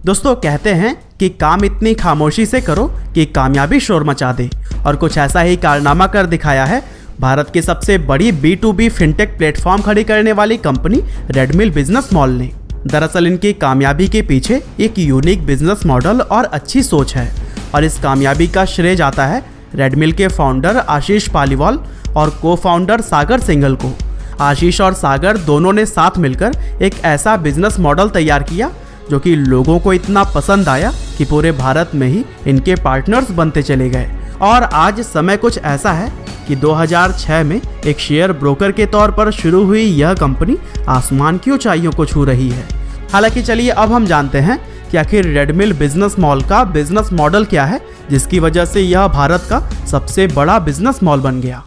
दोस्तों कहते हैं कि काम इतनी खामोशी से करो कि कामयाबी शोर मचा दे, और कुछ ऐसा ही कारनामा कर दिखाया है भारत की सबसे बड़ी B2B फिनटेक प्लेटफॉर्म खड़ी करने वाली कंपनी रेडमिल बिजनेस मॉल ने। दरअसल इनकी कामयाबी के पीछे एक यूनिक बिजनेस मॉडल और अच्छी सोच है, और इस कामयाबी का श्रेय जाता है रेडमिल के फाउंडर आशीष पालीवाल और को फाउंडर सागर सिंघल को। आशीष और सागर दोनों ने साथ मिलकर एक ऐसा बिजनेस मॉडल तैयार किया जो कि लोगों को इतना पसंद आया कि पूरे भारत में ही इनके पार्टनर्स बनते चले गए। और आज समय कुछ ऐसा है कि 2006 में एक शेयर ब्रोकर के तौर पर शुरू हुई यह कंपनी आसमान की ऊंचाइयों को छू रही है। हालांकि चलिए अब हम जानते हैं कि आखिर रेडमिल बिजनेस मॉल का बिजनेस मॉडल क्या है जिसकी वजह से यह भारत का सबसे बड़ा बिजनेस मॉल बन गया।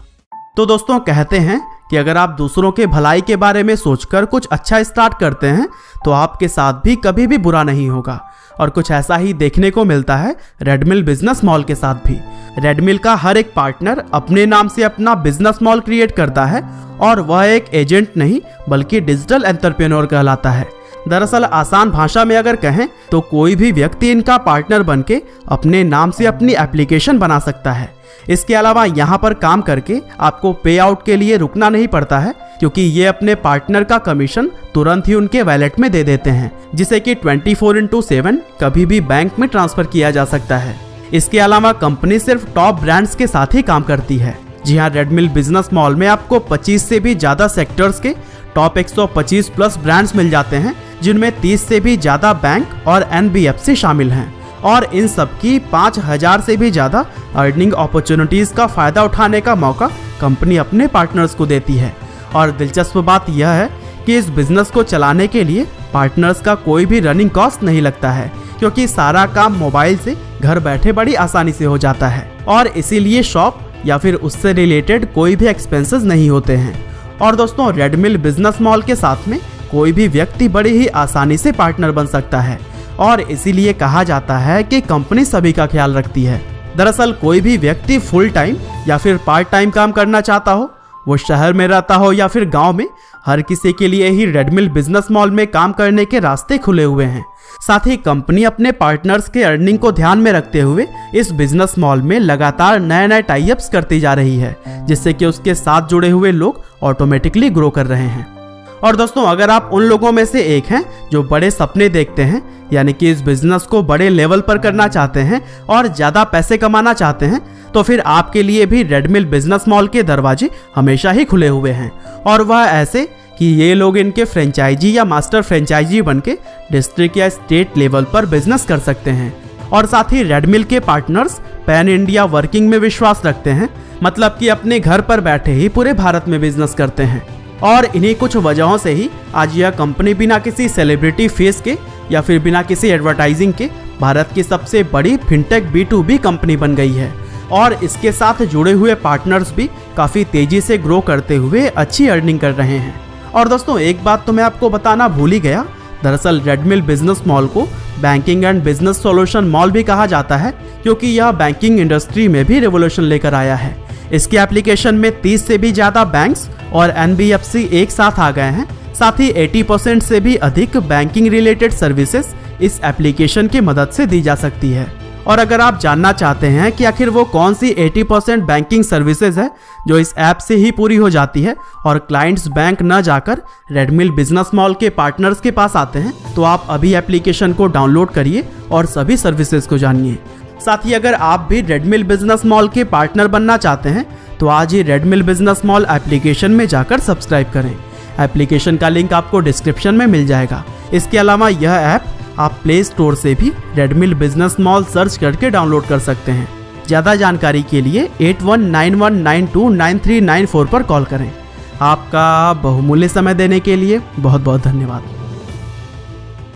तो दोस्तों कहते हैं कि अगर आप दूसरों के भलाई के बारे में सोचकर कुछ अच्छा स्टार्ट करते हैं तो आपके साथ भी कभी भी बुरा नहीं होगा, और कुछ ऐसा ही देखने को मिलता है रेडमिल बिजनेस मॉल के साथ भी। रेडमिल का हर एक पार्टनर अपने नाम से अपना बिजनेस मॉल क्रिएट करता है, और वह एक एजेंट नहीं बल्कि डिजिटल एंटरप्रेन्योर कहलाता है। दरअसल आसान भाषा में अगर कहें तो कोई भी व्यक्ति इनका पार्टनर बनके अपने नाम से अपनी एप्लीकेशन बना सकता है। इसके अलावा यहाँ पर काम करके आपको पे आउट के लिए रुकना नहीं पड़ता है, क्योंकि ये अपने पार्टनर का कमीशन तुरंत ही उनके वैलेट में दे देते हैं, जिसे कि 24/7 कभी भी बैंक में ट्रांसफर किया जा सकता है। इसके अलावा कंपनी सिर्फ टॉप ब्रांड्स के साथ ही काम करती है। जी हाँ, रेडमिल बिजनेस मॉल में आपको 25 से भी ज्यादा सेक्टर्स के टॉप 125 प्लस ब्रांड्स मिल जाते हैं, जिनमें 30 से भी ज्यादा बैंक और NBFC शामिल हैं, और इन सब की 5000 से भी ज्यादा अर्निंग अपॉर्चुनिटीज का फायदा उठाने का मौका कंपनी अपने पार्टनर्स को देती है। और दिलचस्प बात यह है कि इस बिजनेस को चलाने के लिए पार्टनर्स का कोई भी रनिंग कॉस्ट नहीं लगता है, क्योंकि सारा काम मोबाइल से घर बैठे बड़ी आसानी से हो जाता है, और इसीलिए शॉप या फिर उससे रिलेटेड कोई भी एक्सपेंसेस नहीं होते हैं। और दोस्तों रेडमिल बिजनेस मॉल के साथ में कोई भी व्यक्ति बड़ी ही आसानी से पार्टनर बन सकता है, और इसीलिए कहा जाता है कि कंपनी सभी का ख्याल रखती है। दरअसल कोई भी व्यक्ति फुल टाइम या फिर पार्ट टाइम काम करना चाहता हो, वो शहर में रहता हो या फिर गांव में, हर किसी के लिए ही रेडमिल बिजनेस मॉल में काम करने के रास्ते खुले हुए हैं। साथ ही कंपनी अपने पार्टनर्स के अर्निंग को ध्यान में रखते हुए इस बिजनेस मॉल में लगातार नए टाई अप्स करती जा रही है, जिससे कि उसके साथ जुड़े हुए लोग ऑटोमेटिकली ग्रो कर रहे हैं। और दोस्तों अगर आप उन लोगों में से एक हैं जो बड़े सपने देखते हैं, यानी कि इस बिजनेस को बड़े लेवल पर करना चाहते हैं और ज्यादा पैसे कमाना चाहते हैं, तो फिर आपके लिए भी रेडमिल बिजनेस मॉल के दरवाजे हमेशा ही खुले हुए हैं। और वह ऐसे कि ये लोग इनके फ्रेंचाइजी या मास्टर फ्रेंचाइजी बनके डिस्ट्रिक्ट या स्टेट लेवल पर बिजनेस कर सकते हैं। और साथ ही रेडमिल के पार्टनर्स पैन इंडिया वर्किंग में विश्वास रखते हैं, मतलब कि अपने घर पर बैठे ही पूरे भारत में बिजनेस करते हैं। और इन्हीं कुछ वजहों से ही आज यह कंपनी बिना किसी सेलिब्रिटी फेस के या फिर बिना किसी एडवर्टाइजिंग के भारत की सबसे बड़ी फिनटेक B2B कंपनी बन गई है, और इसके साथ जुड़े हुए पार्टनर्स भी काफ़ी तेजी से ग्रो करते हुए अच्छी अर्निंग कर रहे हैं। और दोस्तों एक बात तो मैं आपको बताना भूल ही गया, दरअसल रेडमिल बिजनेस मॉल को banking and business solution mall भी कहा जाता है, क्योंकि यह बैंकिंग इंडस्ट्री में भी रेवोल्यूशन लेकर आया है। इसके एप्लीकेशन में 30 से भी ज़्यादा बैंक्स और NBFC एक साथ आ गए हैं। साथ ही 80% से भी अधिक बैंकिंग रिलेटेड सर्विसेज इस एप्लीकेशन की मदद से दी जा सकती है। और अगर आप जानना चाहते हैं कि आखिर वो कौन सी 80% बैंकिंग सर्विसेज है जो इस ऐप से ही पूरी हो जाती है और क्लाइंट्स बैंक न जाकर रेडमिल बिजनेस मॉल के पार्टनर्स के पास आते हैं, तो आप अभी एप्लीकेशन को डाउनलोड करिए और सभी सर्विसेज को जानिए। साथ ही अगर आप भी रेडमिल बिजनेस मॉल के पार्टनर बनना चाहते हैं तो आज ही रेडमिल बिजनेस मॉल एप्लीकेशन में जाकर सब्सक्राइब करें। एप्लीकेशन का लिंक आपको डिस्क्रिप्शन में मिल जाएगा। इसके अलावा यह ऐप आप प्ले स्टोर से भी रेडमिल बिजनेस मॉल सर्च करके डाउनलोड कर सकते हैं। ज़्यादा जानकारी के लिए 8191929394 पर कॉल करें। आपका बहुमूल्य समय देने के लिए बहुत बहुत धन्यवाद।